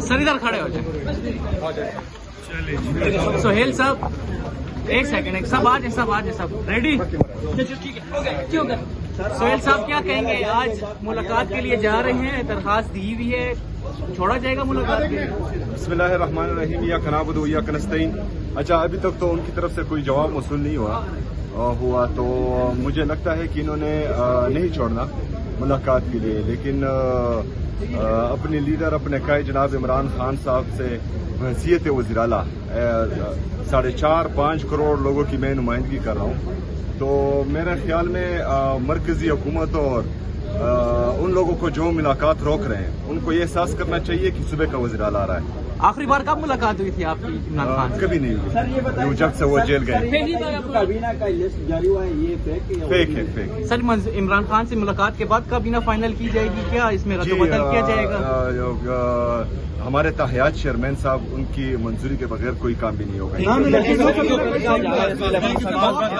سر ادھر کھڑے ہو جائیں. سہیل صاحب ایک سیکنڈ, سب آ جائیں, سب ریڈی. سہیل صاحب کیا کہیں گے؟ آج ملاقات کے لیے جا رہے ہیں, درخواست دی ہوئی ہے, چھوڑا جائے گا ملاقات کے لیے؟ بسم اللہ الرحمن الرحیم. ایاک نعبد و ایاک نستعین. اچھا, ابھی تک تو ان کی طرف سے کوئی جواب موصول نہیں ہوا تو مجھے لگتا ہے کہ انہوں نے نہیں چھوڑنا ملاقات کے لیے, لیکن اپنے لیڈر, اپنے قائد جناب عمران خان صاحب سے بحیثیت وزیر اعلیٰ 4.5-5 کروڑ لوگوں کی میں نمائندگی کر رہا ہوں, تو میرے خیال میں مرکزی حکومت اور ان لوگوں کو جو ملاقات روک رہے ہیں ان کو یہ احساس کرنا چاہیے کہ صبح کا وزیر اعلیٰ آ رہا ہے. آخری بار کب ملاقات ہوئی تھی آپ کی عمران خان سے؟ کبھی نہیں ہوئی, جب سے وہ جیل گئے. کابینہ کا لسٹ جاری ہوا ہے, یہ فیک ہے. سر عمران خان سے ملاقات کے بعد کابینہ فائنل کی جائے گی کیا؟ اس میں رد و بدل کیا جائے گا؟ ہمارے تاحیات چیئرمین صاحب, ان کی منظوری کے بغیر کوئی کام بھی نہیں ہوگا.